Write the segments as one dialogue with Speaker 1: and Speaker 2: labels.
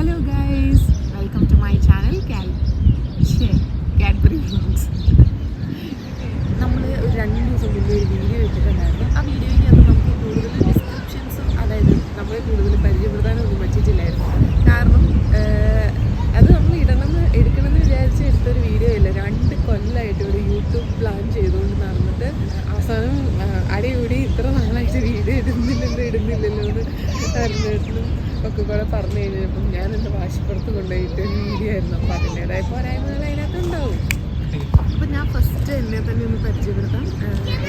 Speaker 1: Hello guys, welcome to my channel Cadbury vlogs. നമ്മൾ ഒരു 2 ദിവസം മുന്നേ ഒരു വീഡിയോ ഇട്ടിട്ടുണ്ടായിരുന്നു. ആ വീഡിയോയ്ക്കകത്ത് നമുക്ക് കൂടുതൽ ഡിസ്ക്രിപ്ഷൻസും, അതായത് നമ്മളെ കൂടുതൽ പരിചയപ്പെടുത്താനൊന്നും പറ്റിയിട്ടില്ലായിരുന്നു. കാരണം അത് നമ്മൾ എടുക്കണമെന്ന് വിചാരിച്ച് എടുത്തൊരു വീഡിയോ ഇല്ല. 2 കൊല്ലമായിട്ട് ഒരു യൂട്യൂബ് പ്ലാൻ ചെയ്തുകൊണ്ട് നടന്നിട്ട് അവസാനം അടികൂടി ഇത്ര നാളായിട്ട് വീഡിയോ ഇടുന്നില്ലല്ലോ എന്ന് അറിഞ്ഞിട്ടും ഒക്കെ കൂടെ പറഞ്ഞു കഴിഞ്ഞപ്പം ഞാൻ എൻ്റെ വാശിപ്പുറത്ത് കൊണ്ടുപോയിട്ട് ഒരു വീഡിയോ ആയിരുന്നു. അപ്പോൾ അതിൻ്റേതായ പോരായ്മകൾ അതിനകത്ത് ഉണ്ടാവും. അപ്പം ഞാൻ ഫസ്റ്റ് എന്നെ തന്നെ ഒന്ന് പരിചയപ്പെടുത്താം.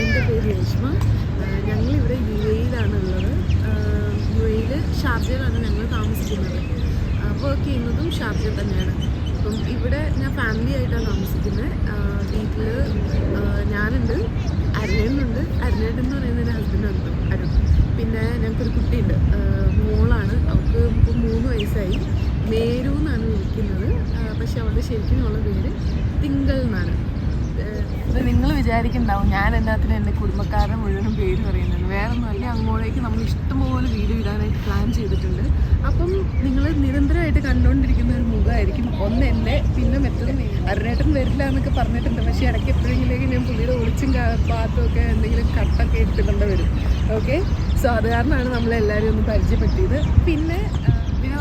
Speaker 1: എൻ്റെ പേര് രേഷ്മ. ഞങ്ങളിവിടെ UAE-യിലാണുള്ളത്. UAE-യിൽ ഷാർജയിലാണ് ഞങ്ങൾ താമസിക്കുന്നത്. വർക്ക് ചെയ്യുന്നതും ഷാർജയിൽ തന്നെയാണ്. അപ്പം ഇവിടെ ഞാൻ ഫാമിലി ആയിട്ടാണ് താമസിക്കുന്നത്. വീട്ടിൽ ഞാനുണ്ട്, അരുണേട്ടനുണ്ട്. അരുണേട്ടൻ എന്ന് പറയുന്നത് എൻ്റെ ഹസ്ബൻഡുണ്ട്, അരുൺ. പിന്നെ ഞങ്ങൾക്കൊരു കുട്ടിയുണ്ട്, മോളാണ്. അവൾക്ക് ഇപ്പോൾ 3 വയസ്സായി. മേരു എന്നാണ് വിളിക്കുന്നത്. പക്ഷെ അവളുടെ ശരിക്കുമുള്ള പേര് തിങ്കൾ എന്നാണ്. നിങ്ങൾ വിചാരിക്കുന്നുണ്ടാവും ഞാൻ എന്നാത്തിന് എൻ്റെ കുടുംബക്കാരുടെ മുഴുവനും പേര് പറയുന്നത്. വേറെ ഒന്നുമല്ല, അങ്ങോട്ടേക്ക് നമ്മൾ ഇഷ്ടംപോലെ വീഡിയോ ഇടാനായിട്ട് പ്ലാൻ ചെയ്തിട്ടുണ്ട്. അപ്പം നിങ്ങൾ നിരന്തരമായിട്ട് കണ്ടുകൊണ്ടിരിക്കുന്ന ഒരു മുഖമായിരിക്കും. ഒന്ന് എൻ്റെ, പിന്നെ മറ്റൊരു അരുണേട്ടൻ വരില്ല എന്നൊക്കെ പറഞ്ഞിട്ടുണ്ട്. പക്ഷേ ഇടയ്ക്ക് എപ്പോഴെങ്കിലേക്ക് ഞാൻ പുള്ളിയുടെ ഒളിച്ചും പാത്തും ഒക്കെ എന്തെങ്കിലും കട്ടൊക്കെ എടുത്തിട്ടുണ്ട് വരും. ഓക്കെ, സോ അത് കാരണമാണ് നമ്മളെല്ലാവരും ഒന്ന് പരിചയപ്പെടുത്തിയത്. പിന്നെ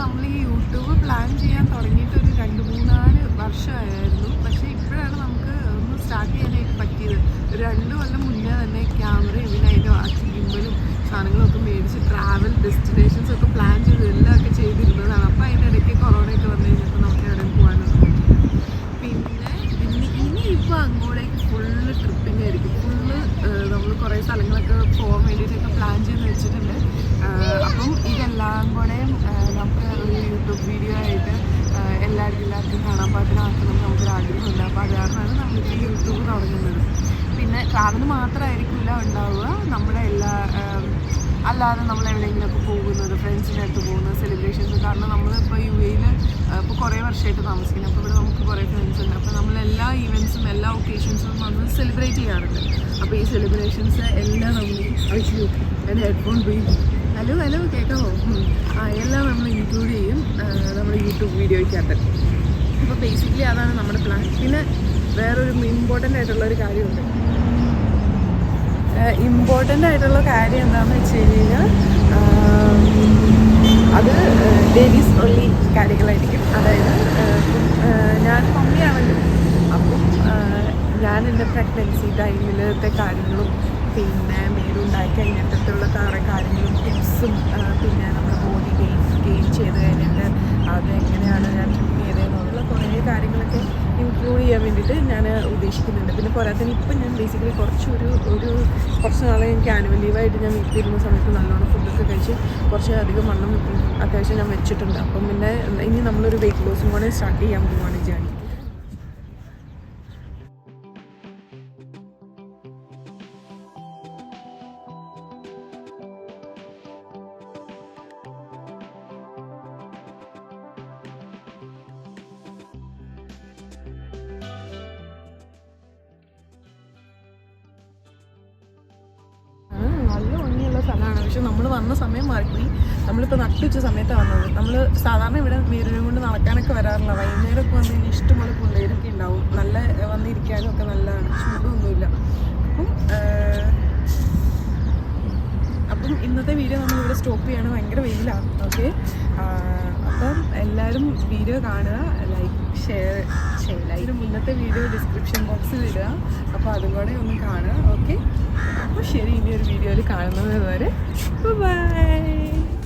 Speaker 1: നമ്മൾ ഈ യൂട്യൂബ് പ്ലാൻ ചെയ്യാൻ തുടങ്ങിയിട്ട് ഒരു 2-3-4 വർഷമായിരുന്നു. പക്ഷേ ഇപ്പോഴാണ് നമുക്ക് ഒന്ന് സ്റ്റാർട്ട് ചെയ്യാനായിട്ട് പറ്റിയത്. ഒരു 2 കൊല്ലം മുന്നേ തന്നെ ക്യാമറയും പിന്നെ അതിൻ്റെ ഗിംബലും സാധനങ്ങളൊക്കെ മേടിച്ച് ട്രാവൽ ഡെസ്റ്റിനേഷൻസ് ഒക്കെ പ്ലാൻ ചെയ്ത് എല്ലാമൊക്കെ ചെയ്തിരുന്നതാണ്. അപ്പോൾ അതിൻ്റെ ഇടയ്ക്ക് കൊറോണയൊക്കെ വന്നു കഴിഞ്ഞപ്പോൾ നമുക്ക് എവിടെയും പോകാനൊന്നും പറ്റില്ല. പിന്നെ ഇനിയിപ്പോൾ അങ്ങോട്ടേക്ക് ഫുള്ള് ട്രിപ്പിംഗ് ആയിരിക്കും. നമ്മൾ കുറേ സ്ഥലങ്ങളൊക്കെ പോകാൻ വേണ്ടിയിട്ടൊക്കെ പ്ലാൻ ചെയ്ത് വെച്ചിട്ടുണ്ട്. അപ്പം ഇതെല്ലാം കൂടെ നമുക്ക് ഒരു യൂട്യൂബ് വീഡിയോ ആയിട്ട് എല്ലാവർക്കും കാണാൻ പാകത്തിനാക്കണം നമുക്കൊരു ആഗ്രഹമുണ്ട്. അപ്പോൾ അത് കാരണമാണ് നമ്മൾക്ക് ഈ യൂട്യൂബ് തുടങ്ങുന്നത്. പിന്നെ ട്രാവൽ മാത്രമായിരിക്കില്ല ഉണ്ടാവുക, നമ്മുടെ അല്ലാതെ നമ്മൾ എവിടെയെങ്കിലുമൊക്കെ പോകുന്നത്, ഫ്രണ്ട്സിൻ്റെ അടുത്ത് പോകുന്നത്, സെലിബ്രേഷൻസ്. കാരണം നമ്മളിപ്പോൾ UAE-യിൽ ഇപ്പോൾ കുറേ വർഷമായിട്ട് താമസിക്കുന്നത്. അപ്പോൾ ഇവിടെ നമുക്ക് കുറേ ഫ്രണ്ട്സ് ഉണ്ട്. അപ്പോൾ നമ്മളെല്ലാ ഈവൻറ്റ്സും എല്ലാ ഒക്കേഷൻസും നമ്മൾ സെലിബ്രേറ്റ് ചെയ്യാറുണ്ട്. അപ്പോൾ ഈ സെലിബ്രേഷൻസ് എല്ലാം നമ്മൾ എൻ്റെ ഹെഡ്ഫോൺ പോയി ഹലോ കേൾക്കാമോ? എല്ലാം നമ്മൾ ഇൻക്ലൂഡ് ചെയ്യും നമ്മുടെ യൂട്യൂബ് വീഡിയോയ്ക്കകത്ത്. അപ്പോൾ ബേസിക്കലി അതാണ് നമ്മുടെ പ്ലാൻ. പിന്നെ വേറൊരു ഇമ്പോർട്ടൻ്റ് ആയിട്ടുള്ളൊരു കാര്യമുണ്ട്. ഇമ്പോർട്ടൻ്റ് ആയിട്ടുള്ള കാര്യം എന്താണെന്ന് വെച്ച് കഴിഞ്ഞാൽ അത് ലേഡീസ് ഓൺലി കാര്യങ്ങളായിരിക്കും. അതായത് ഞാൻ മമ്മിയാണല്ലോ, അപ്പം ഞാൻ എൻ്റെ പ്രഗ്നൻസി ടൈമിലത്തെ കാര്യങ്ങളും പിന്നെ മേലുണ്ടായി കഴിഞ്ഞിട്ടുള്ള കുറേ കാര്യങ്ങളും ടിപ്സും പിന്നെ നമ്മുടെ ബോഡി ഗെയിൻ ചെയ്ത് കഴിഞ്ഞിട്ട് അത് എങ്ങനെയാണ് ഞാൻ ട്രിപ്പ് ചെയ്തതെന്നുള്ള കുറേ കാര്യങ്ങളൊക്കെ ഇൻക്ലൂഡ് ചെയ്യാൻ വേണ്ടിയിട്ട് ഞാൻ ഉദ്ദേശിക്കുന്നുണ്ട്. പിന്നെ പോരാത്തതിന് ഇപ്പം ഞാൻ ബേസിക്കലി കുറച്ച് നാളെ എനിക്ക് ആനുവൽ ലീവായിട്ട് ഞാൻ വീട്ടിലിരുന്ന സമയത്ത് നല്ലോണം ഫുഡൊക്കെ കഴിച്ച് കുറച്ചധികം വണ്ണം അത്യാവശ്യം ഞാൻ വെച്ചിട്ടുണ്ട്. അപ്പം പിന്നെ ഇനി നമ്മളൊരു വെയിറ്റ് ലോസും കൂടെ സ്റ്റാർട്ട് ചെയ്യാൻ പോവുകയാണ് ജേണി. നല്ല ഭംഗിയുള്ള സ്ഥലമാണ്. പക്ഷെ നമ്മൾ വന്ന സമയം മാറിപ്പോയി. നമ്മളിപ്പോൾ നട്ടുച്ച സമയത്താണ് വന്നത്. നമ്മൾ സാധാരണ ഇവിടെ മേരിനെ കൊണ്ട് നടക്കാനൊക്കെ വരാറില്ല. വൈകുന്നേരമൊക്കെ വന്ന് കഴിഞ്ഞാൽ ഇഷ്ടംപോലെ പിള്ളേരൊക്കെ ഉണ്ടാവും. നല്ല വന്നിരിക്കാനും ഒക്കെ നല്ലതാണ്, ചൂടൊന്നുമില്ല. അപ്പം ഇന്നത്തെ വീഡിയോ നമ്മളിവിടെ സ്റ്റോപ്പ് ചെയ്യാണ്. ഭയങ്കര വെയിലാണ്. ഓക്കെ, അപ്പം എല്ലാവരും വീഡിയോ കാണുക, ലൈക്ക് ഷെയർ ഇതിന് മുന്നത്തെ വീഡിയോ ഡിസ്ക്രിപ്ഷൻ ബോക്സിൽ ഇടുക. അപ്പോൾ അതും കൂടെ ഒന്ന് കാണുക. ഓക്കെ, അപ്പോൾ ശരി, ഇനി ഒരു വീഡിയോയിൽ കാണുന്നത് വരെ ബൈ.